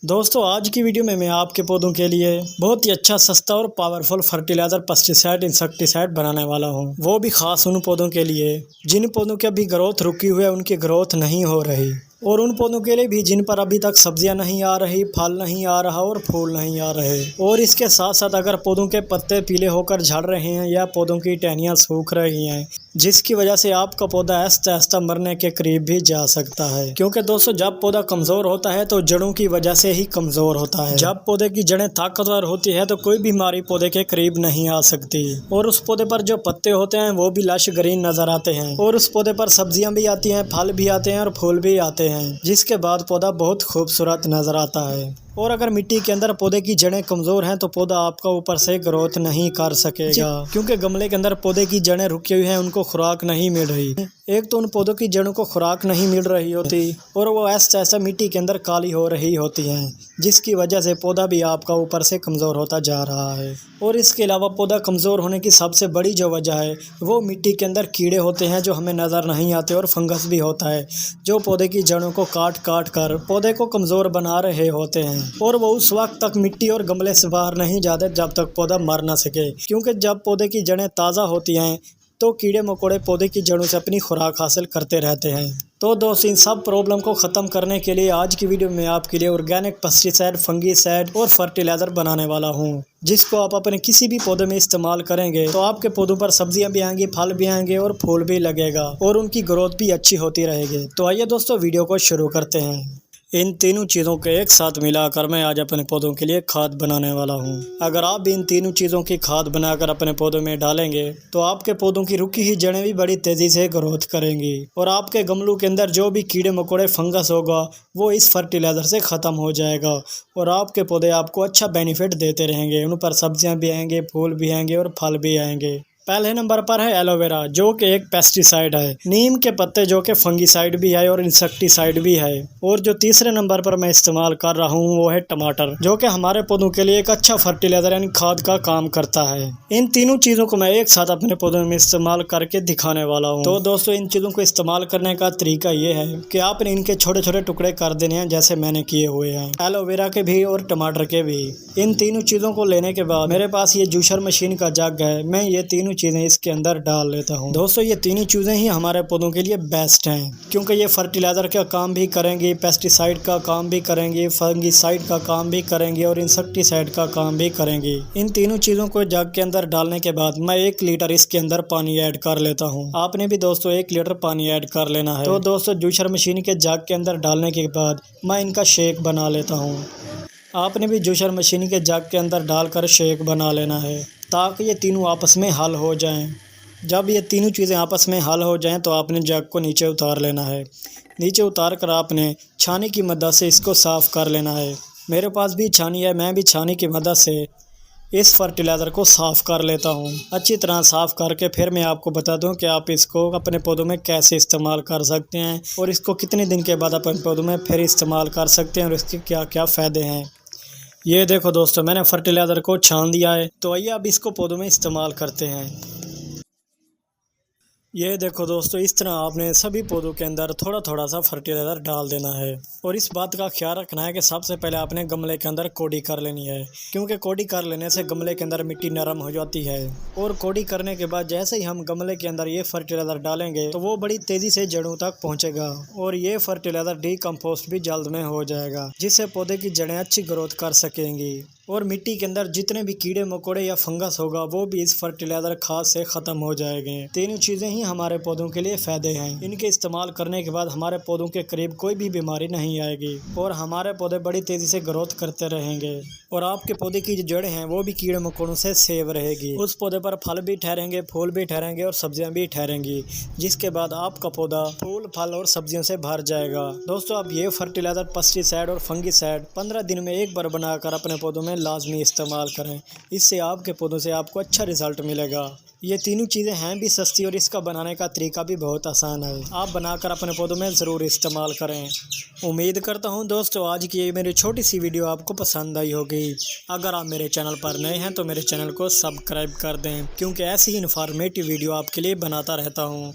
दोस्तों आज की वीडियो में मैं आपके पौधों के लिए बहुत ही अच्छा सस्ता और पावरफुल फर्टिलाइजर पेस्टिसाइड इंसेक्टिसाइड बनाने वाला हूं। वो भी खास उन पौधों के लिए जिन पौधों की अभी ग्रोथ रुकी हुई है, उनकी ग्रोथ नहीं हो रही, और उन पौधों के लिए भी जिन पर अभी तक सब्जियां नहीं आ रही, फल नहीं आ रहा और फूल नहीं आ रहे। और इसके साथ साथ अगर पौधों के पत्ते पीले होकर झड़ रहे हैं या पौधों की टहनियाँ सूख रही हैं, जिसकी वजह से आपका पौधा आहिस्ता आहिस्ता मरने के करीब भी जा सकता है। क्योंकि दोस्तों जब पौधा कमजोर होता है तो जड़ों की वजह से ही कमजोर होता है। जब पौधे की जड़ें ताकतवर होती है तो कोई बीमारी पौधे के करीब नहीं आ सकती, और उस पौधे पर जो पत्ते होते हैं वो भी लश ग्रीन नजर आते हैं, और उस पौधे पर सब्जियां भी आती हैं, फल भी आते हैं और फूल भी आते हैं, जिसके बाद पौधा बहुत खूबसूरत नजर आता है। और अगर मिट्टी के अंदर पौधे की जड़ें कमजोर हैं तो पौधा आपका ऊपर से ग्रोथ नहीं कर सकेगा, क्योंकि गमले के अंदर पौधे की जड़ें रुकी हुई हैं, उनको खुराक नहीं मिल रही। एक तो उन पौधों की जड़ों को खुराक नहीं मिल रही होती, और वो ऐसा ऐसा मिट्टी के अंदर काली हो रही होती हैं, जिसकी वजह से पौधा भी आपका ऊपर से कमज़ोर होता जा रहा है। और इसके अलावा पौधा कमज़ोर होने की सबसे बड़ी जो वजह है वो मिट्टी के अंदर कीड़े होते हैं जो हमें नज़र नहीं आते, और फंगस भी होता है जो पौधे की जड़ों को काट काट कर पौधे को कमज़ोर बना रहे होते हैं। और वो उस वक्त तक मिट्टी और गमले से बाहर नहीं जाते जब तक पौधा मर ना सके, क्योंकि जब पौधे की जड़ें ताज़ा होती हैं तो कीड़े मकोड़े पौधे की जड़ों से अपनी खुराक हासिल करते रहते हैं। तो दोस्तों इन सब प्रॉब्लम को ख़त्म करने के लिए आज की वीडियो में आपके लिए ऑर्गेनिक पेस्टिसाइड, फंगीसाइड और फर्टिलाइज़र बनाने वाला हूं, जिसको आप अपने किसी भी पौधे में इस्तेमाल करेंगे तो आपके पौधों पर सब्जियां भी आएंगी, फल भी आएंगे और फूल भी लगेगा, और उनकी ग्रोथ भी अच्छी होती रहेगी। तो आइए दोस्तों वीडियो को शुरू करते हैं। इन तीनों चीज़ों को एक साथ मिलाकर मैं आज अपने पौधों के लिए खाद बनाने वाला हूँ। अगर आप भी इन तीनों चीज़ों की खाद बनाकर अपने पौधों में डालेंगे तो आपके पौधों की रुकी हुई जड़ें भी बड़ी तेज़ी से ग्रोथ करेंगी, और आपके गमलों के अंदर जो भी कीड़े मकोड़े फंगस होगा वो इस फर्टिलाइज़र से ख़त्म हो जाएगा, और आपके पौधे आपको अच्छा बेनिफिट देते रहेंगे। उन पर सब्जियाँ भी आएंगे, फूल भी आएंगे और फल भी आएंगे। पहले नंबर पर है एलोवेरा, जो कि एक पेस्टिसाइड है। नीम के पत्ते जो कि फंगीसाइड भी है और इंसेक्टिसाइड भी है। और जो तीसरे नंबर पर मैं इस्तेमाल कर रहा हूँ वो है टमाटर, जो कि हमारे पौधों के लिए एक अच्छा फर्टिलाइजर यानी खाद का काम करता है। इन तीनों चीज़ों को मैं एक साथ अपने पौधों में इस्तेमाल करके दिखाने वाला हूँ। तो दोस्तों इन चीज़ों को इस्तेमाल करने का तरीका ये है कि आपने इनके छोटे छोटे टुकड़े कर देने हैं, जैसे मैंने किए हुए हैं, एलोवेरा के भी और टमाटर के भी। इन तीनों चीज़ों को लेने के बाद मेरे पास ये जूसर मशीन का जग है, मैं ये तीनों चीज़ें इसके अंदर डाल लेता हूँ। दोस्तों ये तीनों चीज़ें ही हमारे पौधों के लिए बेस्ट हैं, क्योंकि ये फर्टिलाइज़र का काम भी करेंगी, पेस्टिसाइड का काम भी करेंगी, फंगीसाइड का काम भी करेंगी और इंसेक्टिसाइड का काम भी करेंगी। इन तीनों चीज़ों को जग के अंदर डालने के बाद मैं 1 लीटर इसके अंदर पानी ऐड कर लेता हूँ। आपने भी दोस्तों 1 लीटर पानी ऐड कर लेना है। तो दोस्तों जूसर मशीन के जग के अंदर डालने के बाद मैं इनका शेक बना लेता हूँ। आपने भी जूसर मशीन के जग के अंदर डालकर शेक बना लेना है, ताकि ये तीनों आपस में हल हो जाएं। जब ये तीनों चीज़ें आपस में हल हो जाएं तो आपने जग को नीचे उतार लेना है। नीचे उतार कर आपने छानी की मदद से इसको साफ़ कर लेना है। मेरे पास भी छानी है, मैं भी छानी की मदद से इस फर्टिलाइज़र को साफ़ कर लेता हूँ। अच्छी तरह साफ़ करके फिर मैं आपको बता दूँ कि आप इसको अपने पौधों में कैसे इस्तेमाल कर सकते हैं, और इसको कितने दिन के बाद अपने पौधों में फिर इस्तेमाल कर सकते हैं, और इसके क्या क्या फ़ायदे हैं। ये देखो दोस्तों मैंने फर्टिलाइज़र को छान दिया है। तो आइए अब इसको पौधों में इस्तेमाल करते हैं। ये देखो दोस्तों इस तरह आपने सभी पौधों के अंदर थोड़ा थोड़ा सा फर्टिलाइज़र डाल देना है, और इस बात का ख्याल रखना है कि सबसे पहले आपने गमले के अंदर कोड़ी कर लेनी है, क्योंकि कोड़ी कर लेने से गमले के अंदर मिट्टी नरम हो जाती है। और कोड़ी करने के बाद जैसे ही हम गमले के अंदर ये फर्टिलाइज़र डालेंगे तो वो बड़ी तेज़ी से जड़ों तक पहुँचेगा, और ये फर्टिलाइज़र डीकम्पोस्ट भी जल्द में हो जाएगा, जिससे पौधे की जड़ें अच्छी ग्रोथ कर सकेंगी। और मिट्टी के अंदर जितने भी कीड़े मकोड़े या फंगस होगा वो भी इस फर्टिलाइज़र खाद से ख़त्म हो जाएंगे। तीनों चीज़ें ही हमारे पौधों के लिए फ़ायदे हैं। इनके इस्तेमाल करने के बाद हमारे पौधों के करीब कोई भी बीमारी नहीं आएगी, और हमारे पौधे बड़ी तेज़ी से ग्रोथ करते रहेंगे, और आपके पौधे की जो जड़ें हैं वो भी कीड़े मकोड़ों से सेव रहेगी। उस पौधे पर फल भी ठहरेंगे, फूल भी ठहरेंगे और सब्जियाँ भी ठहरेंगी, जिसके बाद आपका पौधा फूल, फल और सब्जियों से भर जाएगा। दोस्तों अब ये फर्टिलाइज़र, पेस्टिसाइड और फंगीसाइड 15 दिन में एक बार बनाकर अपने पौधों में लाजमी इस्तेमाल करें। इससे आपके पौधों से आपको अच्छा रिजल्ट मिलेगा। ये तीनों चीज़ें हैं भी सस्ती, और इसका बनाने का तरीका भी बहुत आसान है। आप बनाकर अपने पौधों में ज़रूर इस्तेमाल करें। उम्मीद करता हूँ दोस्तों आज की ये मेरी छोटी सी वीडियो आपको पसंद आई होगी। अगर आप मेरे चैनल पर नए हैं तो मेरे चैनल को सब्सक्राइब कर दें, क्योंकि ऐसी ही इन्फॉर्मेटिव वीडियो आपके लिए बनाता रहता हूँ।